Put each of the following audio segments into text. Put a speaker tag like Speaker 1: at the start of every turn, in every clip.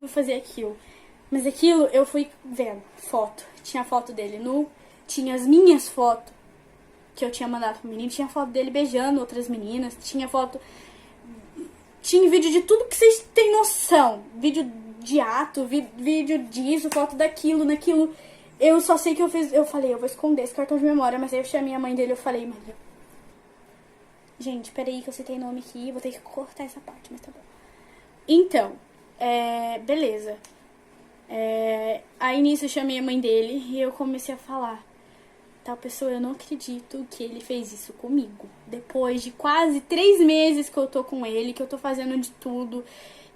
Speaker 1: vou fazer aquilo. Mas aquilo eu fui vendo, foto. Tinha foto dele nu, tinha as minhas fotos que eu tinha mandado pro menino, tinha foto dele beijando outras meninas, tinha foto... Tinha vídeo de tudo que vocês têm noção. Vídeo de ato, vídeo disso, foto daquilo, naquilo. Eu só sei que eu falei, eu vou esconder esse cartão de memória, mas aí eu chamei a mãe dele e eu falei, mãe... Gente, peraí que eu citei nome aqui, vou ter que cortar essa parte, mas tá bom. Então, beleza. Aí nisso eu chamei a mãe dele e eu comecei a falar. Tal pessoa, eu não acredito que ele fez isso comigo. Depois de quase 3 meses que eu tô com ele, que eu tô fazendo de tudo,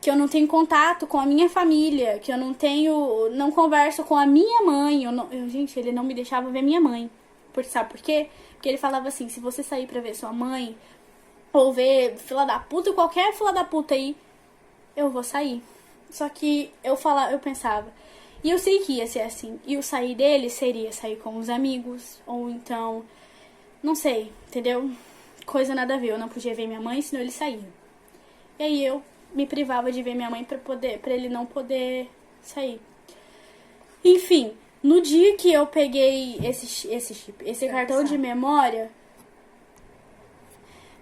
Speaker 1: que eu não tenho contato com a minha família, que eu não converso com a minha mãe. Gente, ele não me deixava ver minha mãe. Sabe por quê? Porque ele falava assim, se você sair pra ver sua mãe, ou ver fila da puta, qualquer fila da puta aí, eu vou sair. Só que eu pensava, e eu sei que ia ser assim. E o sair dele seria sair com os amigos, ou então, não sei, entendeu? Coisa nada a ver, eu não podia ver minha mãe, senão ele saía. E aí eu me privava de ver minha mãe pra ele não poder sair. Enfim, no dia que eu peguei esse cartão de memória,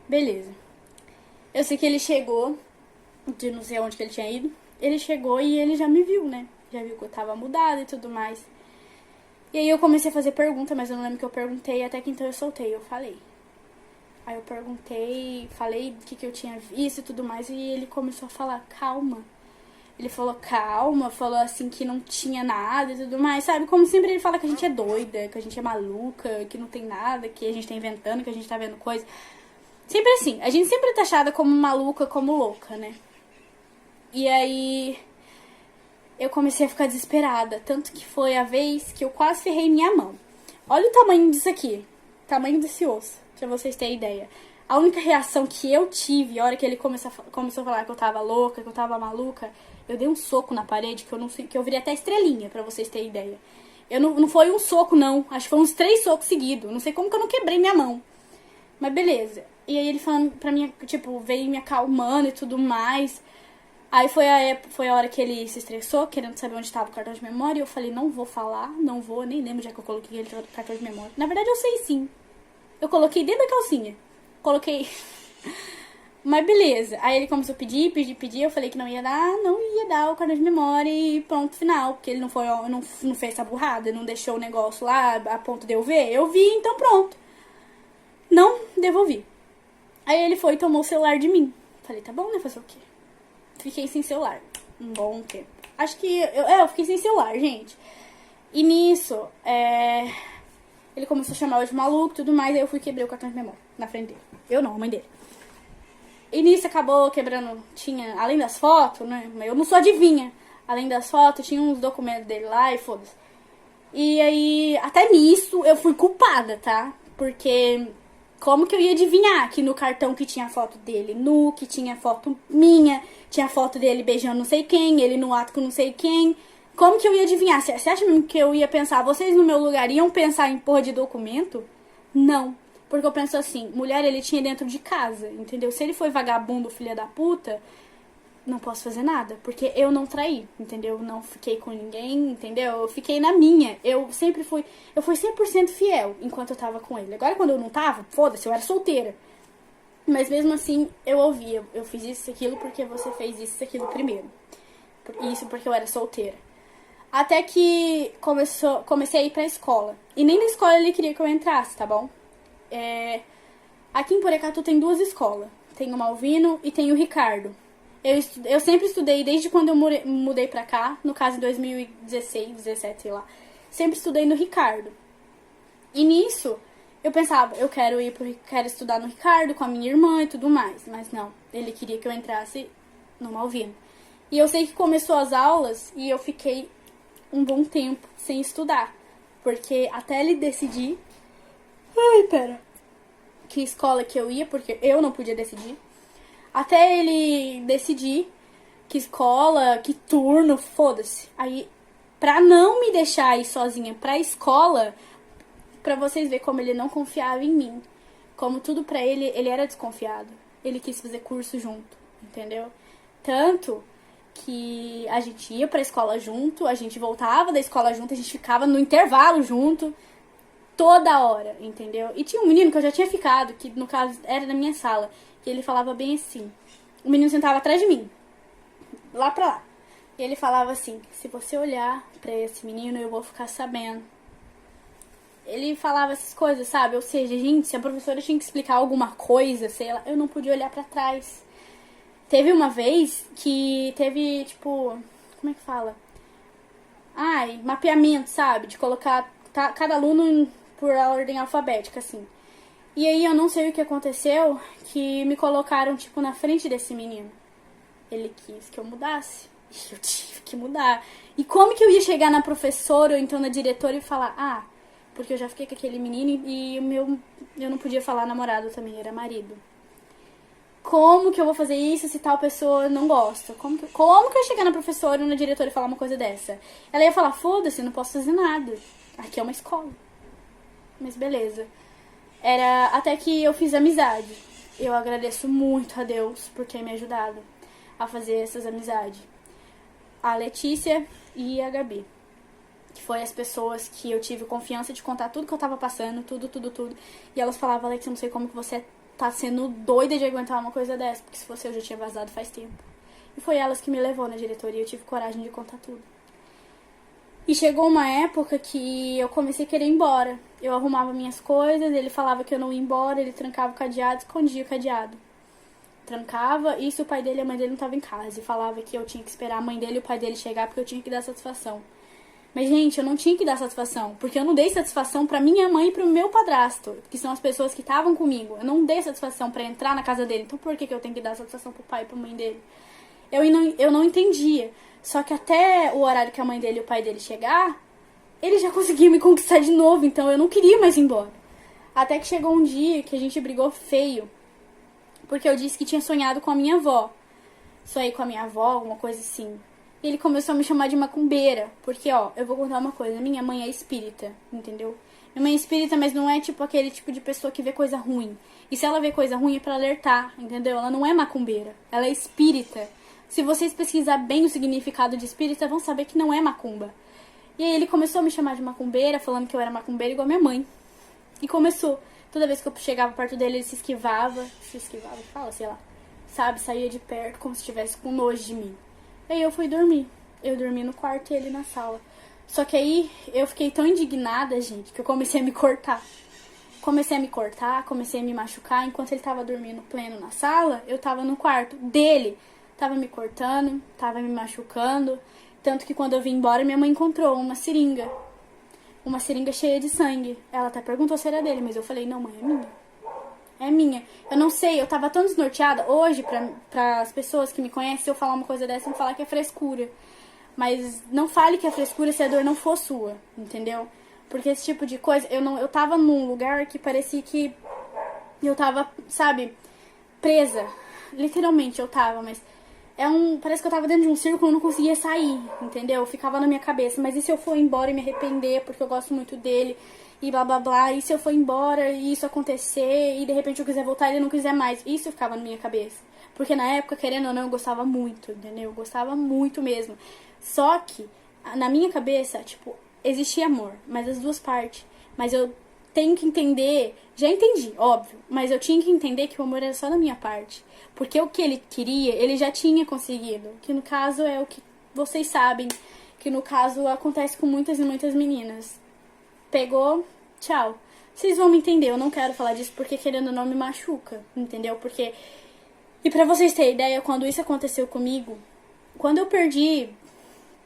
Speaker 1: beleza. Eu sei que ele chegou, de não sei onde que ele tinha ido. Ele chegou e ele já me viu, né? Já viu que eu tava mudada e tudo mais. E aí eu comecei a fazer pergunta, mas eu não lembro que eu perguntei, até que então eu soltei, eu falei. Aí eu perguntei, falei o que eu tinha visto e tudo mais, e ele começou a falar, calma. Ele falou calma, falou assim que não tinha nada e tudo mais, sabe? Como sempre ele fala que a gente é doida, que a gente é maluca, que não tem nada, que a gente tá inventando, que a gente tá vendo coisa. Sempre assim, a gente sempre é taxada como maluca, como louca, né? E aí eu comecei a ficar desesperada, tanto que foi a vez que eu quase ferrei minha mão. Olha o tamanho disso aqui, tamanho desse osso, pra vocês terem ideia. A única reação que eu tive, a hora que ele começou a falar que eu tava louca, que eu tava maluca, eu dei um soco na parede, que eu não sei, que eu virei até estrelinha, pra vocês terem ideia. Não foi um soco, não. Acho que foi uns 3 socos seguidos. Não sei como que eu não quebrei minha mão. Mas beleza. E aí ele falando pra mim, tipo, veio me acalmando e tudo mais. Aí foi a hora que ele se estressou, querendo saber onde estava o cartão de memória. E eu falei, não vou falar, não vou, nem lembro já que eu coloquei aquele cartão de memória. Na verdade eu sei sim. Eu coloquei dentro da calcinha. Coloquei... Mas beleza. Aí ele começou a pedir. Eu falei que não ia dar o cartão de memória e pronto, final. Porque ele não fez essa burrada, não deixou o negócio lá a ponto de eu ver. Eu vi, então pronto. Não devolvi. Aí ele foi e tomou o celular de mim. Falei, tá bom, né? Fazer o quê? Fiquei sem celular. Um bom tempo. Acho que... Eu fiquei sem celular, gente. E nisso, ele começou a chamar eu de maluco e tudo mais. Aí eu fui e quebrei o cartão de memória na frente dele. Eu não, a mãe dele. E nisso acabou quebrando, tinha, além das fotos, né, eu não sou adivinha, além das fotos, tinha uns documentos dele lá e foda-se. E aí, até nisso, eu fui culpada, tá? Porque, como que eu ia adivinhar que no cartão que tinha foto dele nu, que tinha foto minha, tinha foto dele beijando não sei quem, ele no ato com não sei quem, como que eu ia adivinhar? Você acha mesmo que eu ia pensar, vocês no meu lugar iam pensar em porra de documento? Não. Porque eu penso assim, mulher ele tinha dentro de casa, entendeu? Se ele foi vagabundo, filha da puta, não posso fazer nada. Porque eu não traí, entendeu? Não fiquei com ninguém, entendeu? Eu fiquei na minha. Eu fui 100% fiel enquanto eu tava com ele. Agora quando eu não tava, foda-se, eu era solteira. Mas mesmo assim, eu ouvia. Eu fiz isso, aquilo, porque você fez isso, aquilo primeiro. Isso porque eu era solteira. Até que comecei a ir pra escola. E nem na escola ele queria que eu entrasse, tá bom? Aqui em Porecatu tem 2 escolas. Tem o Malvino e tem o Ricardo. Eu sempre estudei, desde quando eu mudei pra cá, no caso em 2016, 17, sei lá. Sempre estudei no Ricardo. E nisso, eu pensava, eu quero estudar no Ricardo com a minha irmã e tudo mais. Mas não, ele queria que eu entrasse no Malvino. E eu sei que começou as aulas e eu fiquei um bom tempo sem estudar. Porque até ele decidir... que escola que eu ia, porque eu não podia decidir. Até ele decidir que escola, que turno, foda-se. Aí, pra não me deixar ir sozinha pra escola, pra vocês verem como ele não confiava em mim. Como tudo pra ele era desconfiado. Ele quis fazer curso junto, entendeu? Tanto que a gente ia pra escola junto, a gente voltava da escola junto, a gente ficava no intervalo junto, toda hora, entendeu? E tinha um menino que eu já tinha ficado, que no caso era da minha sala, que ele falava bem assim. O menino sentava atrás de mim, lá pra lá. E ele falava assim, se você olhar pra esse menino, eu vou ficar sabendo. Ele falava essas coisas, sabe? Ou seja, gente, se a professora tinha que explicar alguma coisa, sei lá, eu não podia olhar pra trás. Teve uma vez que teve, tipo, como é que fala? Ai, mapeamento, sabe? De colocar cada aluno por ordem alfabética, assim. E aí eu não sei o que aconteceu, que me colocaram, tipo, na frente desse menino. Ele quis que eu mudasse. E eu tive que mudar. E como que eu ia chegar na professora ou então na diretora e falar, porque eu já fiquei com aquele menino e eu não podia falar namorado também, era marido. Como que eu vou fazer isso se tal pessoa não gosta? Como que eu ia chegar na professora ou na diretora e falar uma coisa dessa? Ela ia falar, foda-se, não posso fazer nada. Aqui é uma escola. Mas beleza. Era até que eu fiz amizade. Eu agradeço muito a Deus por ter me ajudado a fazer essas amizades. A Letícia e a Gabi. Que foi as pessoas que eu tive confiança de contar tudo que eu tava passando, tudo. E elas falavam, Alex, eu não sei como que você tá sendo doida de aguentar uma coisa dessa, porque se fosse eu já tinha vazado faz tempo. E foi elas que me levou na diretoria, eu tive coragem de contar tudo. E chegou uma época que eu comecei a querer ir embora. Eu arrumava minhas coisas, ele falava que eu não ia embora, ele trancava o cadeado, escondia o cadeado. Trancava, e se o pai dele e a mãe dele não estavam em casa, e falava que eu tinha que esperar a mãe dele e o pai dele chegar porque eu tinha que dar satisfação. Mas, gente, eu não tinha que dar satisfação, porque eu não dei satisfação pra minha mãe e pro meu padrasto, que são as pessoas que estavam comigo. Eu não dei satisfação pra entrar na casa dele, então por que eu tenho que dar satisfação pro pai e pra mãe dele? Eu não entendia. Só que até o horário que a mãe dele e o pai dele chegar, ele já conseguia me conquistar de novo, então eu não queria mais ir embora. Até que chegou um dia que a gente brigou feio, porque eu disse que tinha sonhado com a minha avó. Sonhei com a minha avó, alguma coisa assim. E ele começou a me chamar de macumbeira. Porque, eu vou contar uma coisa. Minha mãe é espírita, entendeu? Minha mãe é espírita, mas não é tipo aquele tipo de pessoa que vê coisa ruim. E se ela vê coisa ruim é pra alertar, entendeu? Ela não é macumbeira. Ela é espírita. Se vocês pesquisar bem o significado de espírita, vão saber que não é macumba. E aí ele começou a me chamar de macumbeira, falando que eu era macumbeira igual a minha mãe. E começou. Toda vez que eu chegava perto dele, ele se esquivava, fala, sei lá. Sabe, saía de perto como se estivesse com nojo de mim. Aí eu fui dormir. Eu dormi no quarto e ele na sala. Só que aí eu fiquei tão indignada, gente, que eu comecei a me cortar. Comecei a me machucar. Enquanto ele tava dormindo pleno na sala, eu tava no quarto dele. Tava me cortando, tava me machucando. Tanto que quando eu vim embora, minha mãe encontrou uma seringa. Uma seringa cheia de sangue. Ela até perguntou se era dele, mas eu falei, não, mãe, é minha. É minha. Eu não sei, eu tava tão desnorteada. Hoje, pra as pessoas que me conhecem, se eu falar uma coisa dessa, vão falar que é frescura. Mas não fale que é frescura se a dor não for sua, entendeu? Porque esse tipo de coisa, eu tava num lugar que parecia que eu tava, sabe, presa. Literalmente eu tava, mas parece que eu tava dentro de um círculo e não conseguia sair, entendeu? Ficava na minha cabeça, mas e se eu for embora e me arrepender porque eu gosto muito dele? E blá blá blá, e se eu for embora e isso acontecer e de repente eu quiser voltar e ele não quiser mais? Isso ficava na minha cabeça. Porque na época, querendo ou não, eu gostava muito, entendeu? Eu gostava muito mesmo. Só que, na minha cabeça, tipo, existia amor, mas as duas partes. Mas eu tenho que entender, já entendi, óbvio, mas eu tinha que entender que o amor era só da minha parte. Porque o que ele queria, ele já tinha conseguido. Que no caso é o que vocês sabem, que no caso acontece com muitas e muitas meninas. Pegou, tchau. Vocês vão me entender, eu não quero falar disso porque querendo ou não me machuca, entendeu? Porque, e pra vocês terem ideia, quando isso aconteceu comigo, quando eu perdi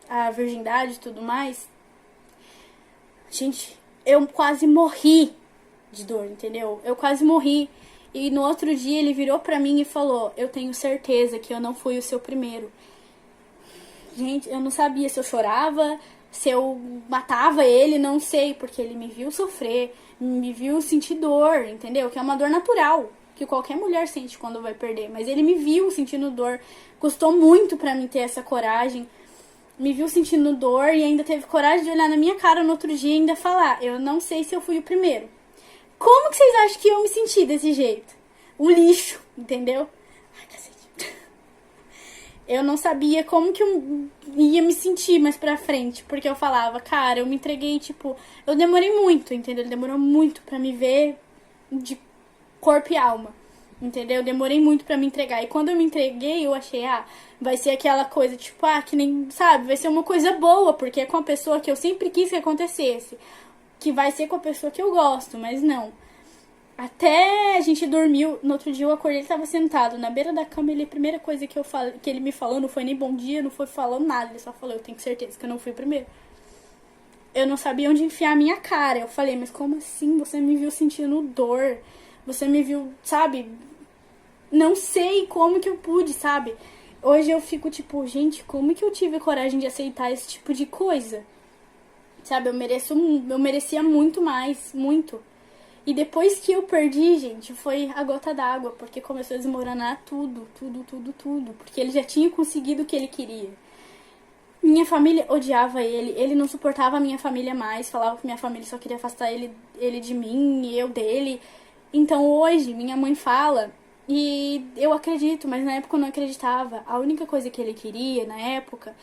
Speaker 1: a virgindade e tudo mais, gente, eu quase morri de dor, entendeu? Eu quase morri. E no outro dia ele virou pra mim e falou, eu tenho certeza que eu não fui o seu primeiro. Gente, eu não sabia se eu chorava, se eu matava ele, não sei, porque ele me viu sofrer, me viu sentir dor, entendeu? Que é uma dor natural, que qualquer mulher sente quando vai perder. Mas ele me viu sentindo dor, custou muito pra mim ter essa coragem. Me viu sentindo dor e ainda teve coragem de olhar na minha cara no outro dia e ainda falar, eu não sei se eu fui o primeiro. Como que vocês acham que eu me senti desse jeito? Um lixo, entendeu? Ai, cacete. Eu não sabia como que eu ia me sentir mais pra frente, porque eu falava, cara, eu me entreguei, tipo, eu demorei muito, entendeu? Demorou muito pra me ver de corpo e alma, entendeu? Eu demorei muito pra me entregar. E quando eu me entreguei, eu achei, vai ser aquela coisa, tipo, que nem, sabe? Vai ser uma coisa boa, porque é com a pessoa que eu sempre quis que acontecesse. Que vai ser com a pessoa que eu gosto, mas não. Até a gente dormiu, no outro dia eu acordei, ele tava sentado na beira da cama, a primeira coisa que ele me falou não foi nem bom dia, não foi falando nada, ele só falou, eu tenho certeza que eu não fui primeiro. Eu não sabia onde enfiar a minha cara, eu falei, mas como assim? Você me viu sentindo dor, você me viu, sabe? Não sei como que eu pude, sabe? Hoje eu fico tipo, gente, como que eu tive coragem de aceitar esse tipo de coisa? Sabe, eu merecia muito mais, muito. E depois que eu perdi, gente, foi a gota d'água, porque começou a desmoronar tudo, tudo, tudo, tudo. Porque ele já tinha conseguido o que ele queria. Minha família odiava ele não suportava a minha família mais, falava que minha família só queria afastar ele de mim e eu dele. Então hoje, minha mãe fala, e eu acredito, mas na época eu não acreditava. A única coisa que ele queria, na época,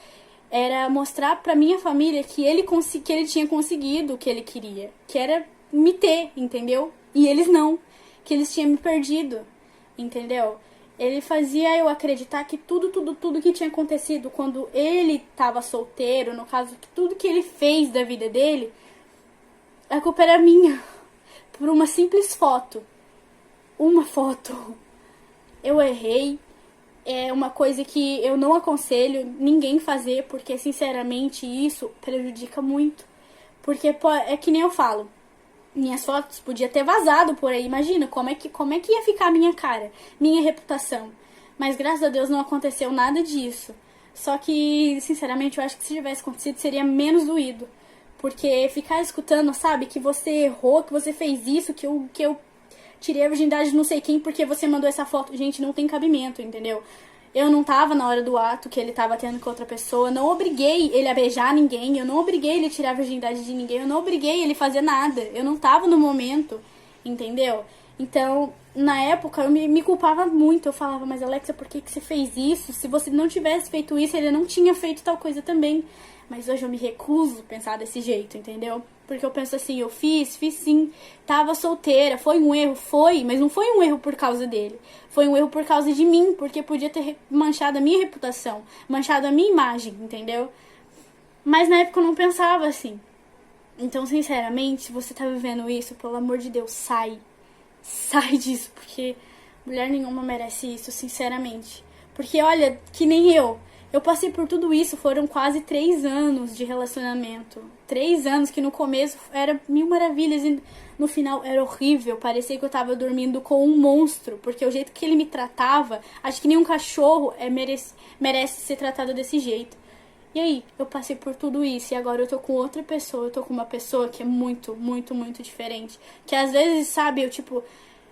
Speaker 1: era mostrar pra minha família que que ele tinha conseguido o que ele queria. Que era me ter, entendeu? E eles não. Que eles tinham me perdido, entendeu? Ele fazia eu acreditar que tudo que tinha acontecido quando ele tava solteiro, no caso, que tudo que ele fez da vida dele, a culpa era minha. Por uma simples foto. Uma foto. Eu errei. É uma coisa que eu não aconselho ninguém fazer, porque, sinceramente, isso prejudica muito. Porque é que nem eu falo. Minhas fotos podia ter vazado por aí. Imagina como é que ia ficar a minha cara, minha reputação. Mas graças a Deus não aconteceu nada disso. Só que, sinceramente, eu acho que se tivesse acontecido seria menos doído. Porque ficar escutando, sabe, que você errou, que você fez isso, que eu tirei a virgindade de não sei quem porque você mandou essa foto. Gente, não tem cabimento, entendeu? Eu não tava na hora do ato que ele tava tendo com outra pessoa. Não obriguei ele a beijar ninguém. Eu não obriguei ele a tirar a virgindade de ninguém. Eu não obriguei ele a fazer nada. Eu não tava no momento, entendeu? Então, na época, eu me culpava muito. Eu falava, mas Alexa, por que você fez isso? Se você não tivesse feito isso, ele não tinha feito tal coisa também. Mas hoje eu me recuso a pensar desse jeito, entendeu? Porque eu penso assim, eu fiz sim. Tava solteira, foi um erro, foi. Mas não foi um erro por causa dele. Foi um erro por causa de mim, porque podia ter manchado a minha reputação, manchado a minha imagem, entendeu? Mas na época eu não pensava assim. Então, sinceramente, se você tá vivendo isso, pelo amor de Deus, sai. Sai disso, porque mulher nenhuma merece isso, sinceramente. Porque, olha, que nem eu passei por tudo isso, foram quase 3 anos de relacionamento. 3 anos que no começo era mil maravilhas e no final era horrível. Parecia que eu tava dormindo com um monstro, porque o jeito que ele me tratava, acho que nenhum cachorro merece ser tratado desse jeito. E aí, eu passei por tudo isso e agora eu tô com outra pessoa, eu tô com uma pessoa que é muito, muito, muito diferente. Que às vezes, sabe,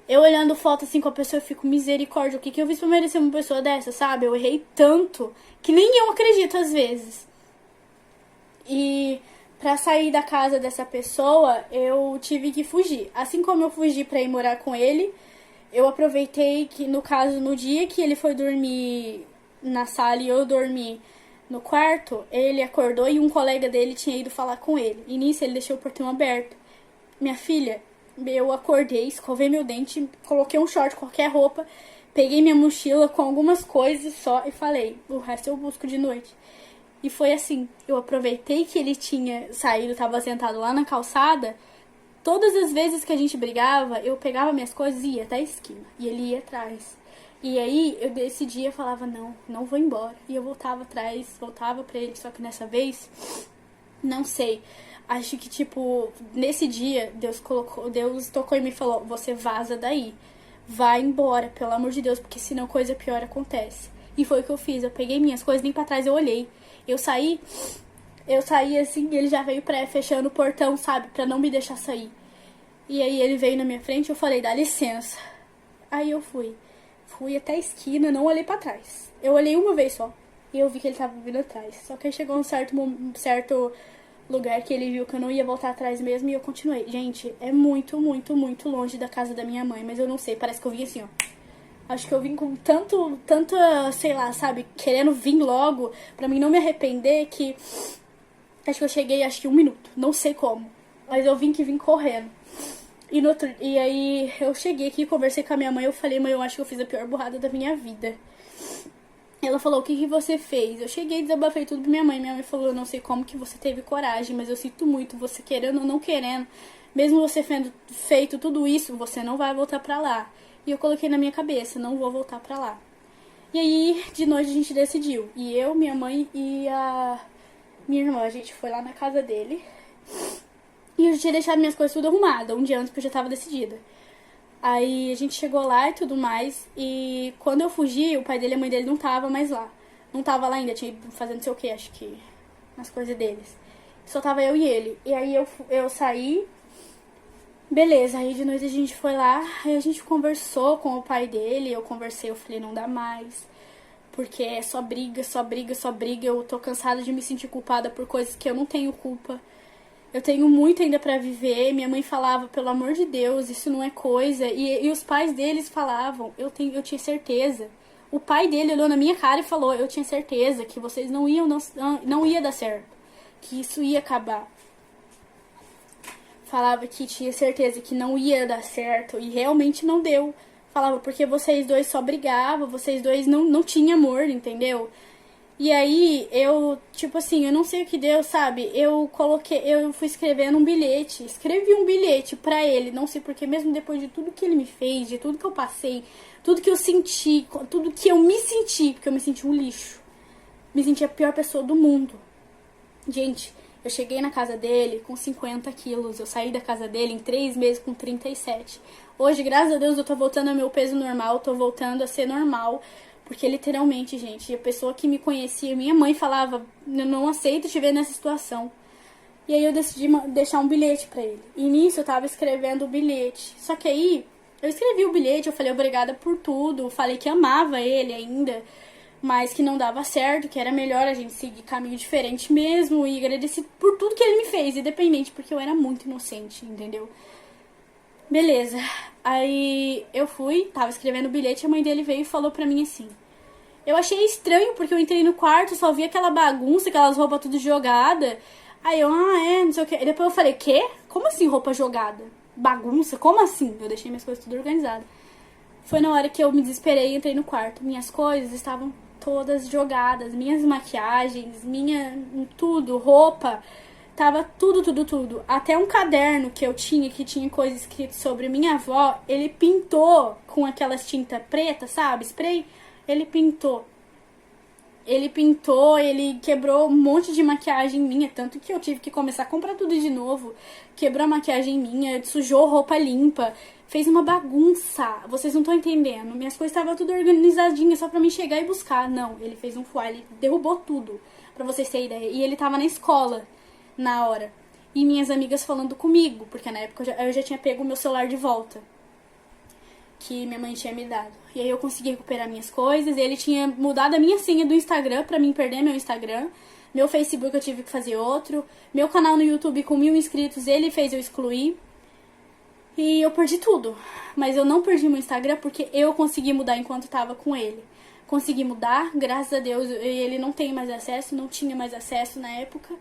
Speaker 1: eu olhando foto assim com a pessoa, eu fico, misericórdia, o que eu fiz pra merecer uma pessoa dessa, sabe? Eu errei tanto que nem eu acredito às vezes. E pra sair da casa dessa pessoa, eu tive que fugir. Assim como eu fugi pra ir morar com ele, eu aproveitei que, no caso, no dia que ele foi dormir na sala e eu dormi no quarto, ele acordou e um colega dele tinha ido falar com ele. E nisso ele deixou o portão aberto. Minha filha, eu acordei, escovei meu dente, coloquei um short, qualquer roupa, peguei minha mochila com algumas coisas só e falei, o resto eu busco de noite. E foi assim, eu aproveitei que ele tinha saído, tava sentado lá na calçada. Todas as vezes que a gente brigava, eu pegava minhas coisas e ia até a esquina. E ele ia atrás. E aí, eu decidi, eu falava, não vou embora. E eu voltava atrás, voltava pra ele. Só que nessa vez, não sei. Acho que, tipo, nesse dia, Deus tocou em mim e falou, você vaza daí. Vai embora, pelo amor de Deus, porque senão coisa pior acontece. E foi o que eu fiz. Eu peguei minhas coisas, nem pra trás eu olhei. Eu saí assim, e ele já veio fechando o portão, sabe? Pra não me deixar sair. E aí ele veio na minha frente e eu falei, dá licença. Aí eu fui até a esquina, não olhei pra trás. Eu olhei uma vez só. E eu vi que ele tava vindo atrás. Só que aí chegou um certo lugar que ele viu que eu não ia voltar atrás mesmo e eu continuei. Gente, é muito, muito, muito longe da casa da minha mãe, mas eu não sei, parece que eu vim assim, ó. Acho que eu vim com tanta, sei lá, sabe, querendo vir logo, pra mim não me arrepender, que acho que eu cheguei, acho que 1 minuto, não sei como. Mas eu vim correndo. E aí eu cheguei aqui, conversei com a minha mãe, eu falei, mãe, eu acho que eu fiz a pior burrada da minha vida. Ela falou, o que você fez? Eu cheguei e desabafei tudo pra minha mãe. Minha mãe falou, eu não sei como que você teve coragem, mas eu sinto muito, você querendo ou não querendo. Mesmo você tendo feito tudo isso, você não vai voltar pra lá. E eu coloquei na minha cabeça, não vou voltar pra lá. E aí, de noite a gente decidiu. E eu, minha mãe e a minha irmã, a gente foi lá na casa dele. E eu já tinha deixado minhas coisas tudo arrumadas, um dia antes, porque eu já tava decidida. Aí a gente chegou lá e tudo mais. E quando eu fugi, o pai dele e a mãe dele não tava mais lá. Não tava lá ainda, tinha ido fazendo não sei o que, acho que nas coisas deles. Só tava eu e ele. E aí eu saí. Beleza, aí de noite a gente foi lá. Aí a gente conversou com o pai dele. Eu conversei, eu falei, não dá mais. Porque é só briga, só briga, só briga. Eu tô cansada de me sentir culpada por coisas que eu não tenho culpa. Eu tenho muito ainda pra viver. Minha mãe falava, pelo amor de Deus, isso não é coisa. E os pais deles falavam, eu tinha certeza. O pai dele olhou na minha cara e falou, eu tinha certeza que vocês não ia dar certo. Que isso ia acabar. Falava que tinha certeza que não ia dar certo. E realmente não deu. Falava, porque vocês dois só brigavam, vocês dois não tinham amor, entendeu? E aí, eu, tipo assim, eu não sei o que deu, sabe? Eu fui escrevendo um bilhete. Escrevi um bilhete pra ele. Não sei porque, mesmo depois de tudo que ele me fez, de tudo que eu passei, tudo que eu senti, tudo que eu me senti, porque eu me senti um lixo. Me senti a pior pessoa do mundo. Gente, eu cheguei na casa dele com 50 quilos. Eu saí da casa dele em 3 meses com 37. Hoje, graças a Deus, eu tô voltando ao meu peso normal, tô voltando a ser normal. Porque literalmente, gente, a pessoa que me conhecia, minha mãe falava, eu não aceito te ver nessa situação. E aí eu decidi deixar um bilhete pra ele. E nisso eu tava escrevendo o bilhete. Só que aí, eu escrevi o bilhete, eu falei obrigada por tudo, falei que amava ele ainda, mas que não dava certo, que era melhor a gente seguir caminho diferente mesmo, e agradeci por tudo que ele me fez, independente, porque eu era muito inocente, entendeu? Beleza. Aí eu fui, tava escrevendo o bilhete, a mãe dele veio e falou pra mim assim. Eu achei estranho, porque eu entrei no quarto, só vi aquela bagunça, aquelas roupas tudo jogada. Aí eu, não sei o que. E depois eu falei, quê? Como assim roupa jogada? Bagunça? Como assim? Eu deixei minhas coisas tudo organizadas. Foi na hora que eu me desesperei e entrei no quarto. Minhas coisas estavam todas jogadas. Minhas maquiagens, tudo, roupa. Tava tudo. Até um caderno que eu tinha, que tinha coisa escrita sobre minha avó, ele pintou com aquelas tinta preta, sabe? Spray. Ele pintou, ele quebrou um monte de maquiagem minha, tanto que eu tive que começar a comprar tudo de novo. Quebrou a maquiagem minha, sujou roupa limpa, fez uma bagunça. Vocês não estão entendendo. Minhas coisas estavam tudo organizadinhas só pra mim chegar e buscar. Não, ele fez um fuá, ele derrubou tudo, pra vocês terem ideia. E ele tava na escola na hora. E minhas amigas falando comigo, porque na época eu já tinha pego o meu celular de volta, que minha mãe tinha me dado. E aí eu consegui recuperar minhas coisas. Ele tinha mudado a minha senha do Instagram pra mim perder meu Instagram. Meu Facebook eu tive que fazer outro. Meu canal no YouTube com 1000 inscritos ele fez eu excluir. E eu perdi tudo. Mas eu não perdi meu Instagram porque eu consegui mudar enquanto tava com ele. Consegui mudar, graças a Deus. Ele não tem mais acesso, não tinha mais acesso na época.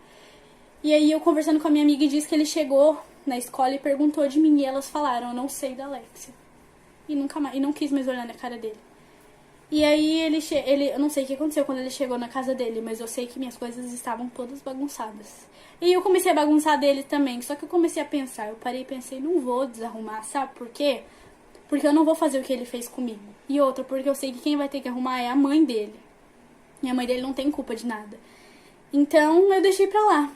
Speaker 1: E aí eu conversando com a minha amiga e disse que ele chegou na escola e perguntou de mim. E elas falaram, eu não sei da Alexia. E nunca mais, e não quis mais olhar na cara dele. E aí eu não sei o que aconteceu quando ele chegou na casa dele, mas eu sei que minhas coisas estavam todas bagunçadas. E eu comecei a bagunçar dele também, só que eu comecei a pensar, eu parei e pensei, não vou desarrumar, sabe por quê? Porque eu não vou fazer o que ele fez comigo. E outra, porque eu sei que quem vai ter que arrumar é a mãe dele. E a mãe dele não tem culpa de nada. Então eu deixei pra lá.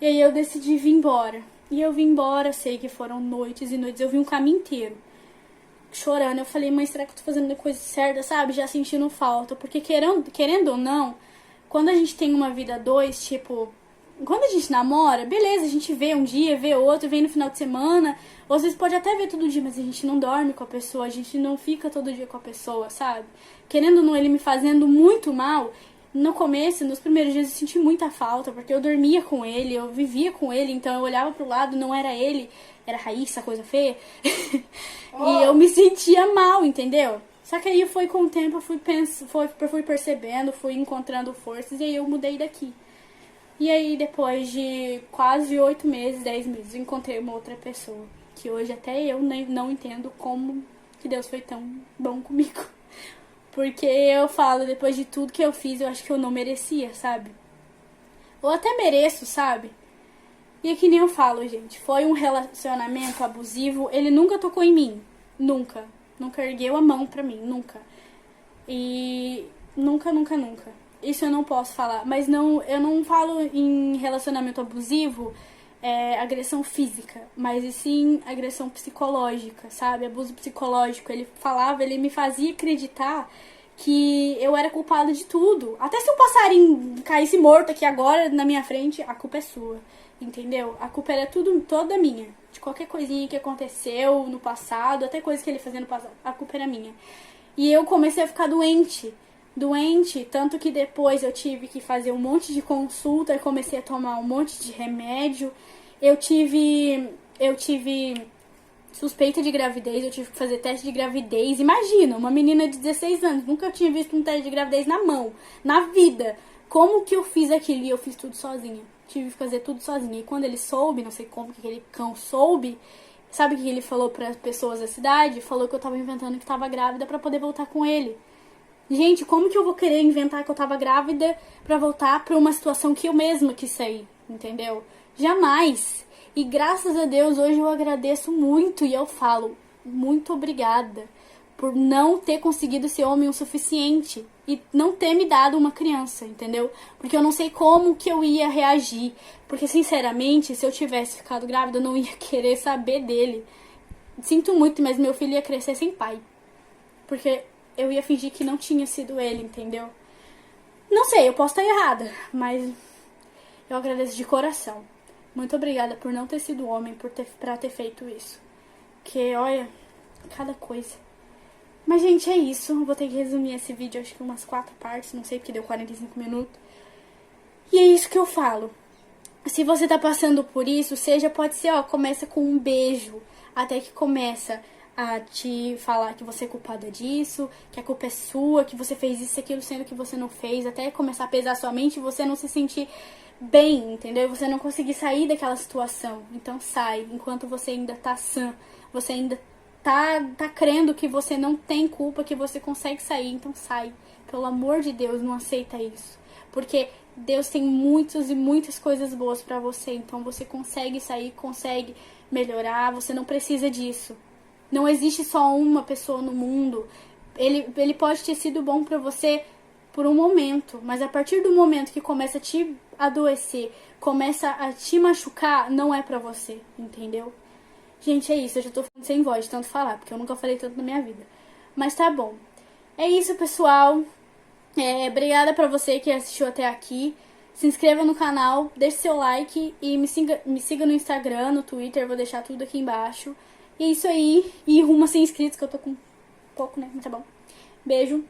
Speaker 1: E aí eu decidi vir embora. E eu vim embora, sei que foram noites e noites, eu vi um caminho inteiro chorando. Eu falei, mãe, será que eu tô fazendo a coisa certa, sabe? Já sentindo falta. Porque querendo ou não, quando a gente tem uma vida a dois, tipo, quando a gente namora, beleza, a gente vê um dia, vê outro, vem no final de semana, ou às vezes pode até ver todo dia, mas a gente não dorme com a pessoa, a gente não fica todo dia com a pessoa, sabe? Querendo ou não, ele me fazendo muito mal. No começo, nos primeiros dias, eu senti muita falta, porque eu dormia com ele, eu vivia com ele, então eu olhava pro lado, não era ele, era a Raíssa, coisa feia. E eu me sentia mal, entendeu? Só que aí foi com o tempo, eu fui percebendo, fui encontrando forças e aí eu mudei daqui. E aí depois de quase 8 meses, 10 meses, eu encontrei uma outra pessoa. Que hoje até eu não entendo como que Deus foi tão bom comigo. Porque eu falo, depois de tudo que eu fiz, eu acho que eu não merecia, sabe? Ou até mereço, sabe? E é que nem eu falo, gente. Foi um relacionamento abusivo. Ele nunca tocou em mim. Nunca. Nunca ergueu a mão pra mim. Nunca. E nunca, nunca, nunca. Isso eu não posso falar. Mas não, eu não falo em relacionamento abusivo, agressão física. Mas e sim agressão psicológica, sabe? Abuso psicológico. Ele falava, ele me fazia acreditar que eu era culpada de tudo. Até se um passarinho caísse morto aqui agora na minha frente, a culpa é sua. Entendeu? A culpa era toda minha. De qualquer coisinha que aconteceu no passado, até coisa que ele fazia no passado, a culpa era minha. E eu comecei a ficar doente, tanto que depois eu tive que fazer um monte de consulta, comecei a tomar um monte de remédio. Eu tive suspeita de gravidez, eu tive que fazer teste de gravidez. Imagina, uma menina de 16 anos, nunca tinha visto um teste de gravidez na mão, na vida. Como que eu fiz aquilo? E eu fiz tudo sozinha. Tive que fazer tudo sozinha. E quando ele soube, não sei como que aquele cão soube, sabe o que ele falou para as pessoas da cidade? Falou que eu tava inventando que tava grávida para poder voltar com ele. Gente, como que eu vou querer inventar que eu tava grávida pra voltar pra uma situação que eu mesma quis sair, entendeu? Jamais. E graças a Deus, hoje eu agradeço muito e eu falo, muito obrigada por não ter conseguido ser homem o suficiente e não ter me dado uma criança, entendeu? Porque eu não sei como que eu ia reagir. Porque, sinceramente, se eu tivesse ficado grávida, eu não ia querer saber dele. Sinto muito, mas meu filho ia crescer sem pai. Porque eu ia fingir que não tinha sido ele, entendeu? Não sei, eu posso estar errada, mas eu agradeço de coração. Muito obrigada por não ter sido homem, pra ter feito isso. Porque, olha, cada coisa. Mas, gente, é isso. Vou ter que resumir esse vídeo, acho que umas 4 partes, não sei, porque deu 45 minutos. E é isso que eu falo. Se você tá passando por isso, pode ser, começa com um beijo, até que começa a te falar que você é culpada disso, que a culpa é sua, que você fez isso e aquilo, sendo que você não fez, até começar a pesar sua mente e você não se sentir bem, entendeu? Você não conseguir sair daquela situação. Então sai, enquanto você ainda tá sã, você ainda tá crendo que você não tem culpa, que você consegue sair, então sai. Pelo amor de Deus, não aceita isso. Porque Deus tem muitas e muitas coisas boas pra você, então você consegue sair, consegue melhorar, você não precisa disso. Não existe só uma pessoa no mundo. Ele pode ter sido bom pra você por um momento, mas a partir do momento que começa a te adoecer, começa a te machucar, não é pra você, entendeu? Gente, é isso, eu já tô ficando sem voz de tanto falar, porque eu nunca falei tanto na minha vida. Mas tá bom. É isso, pessoal. Obrigada pra você que assistiu até aqui. Se inscreva no canal, deixe seu like e me siga no Instagram, no Twitter, vou deixar tudo aqui embaixo. E é isso aí. E rumo a ser inscritos, que eu tô com pouco, né? Mas tá bom. Beijo.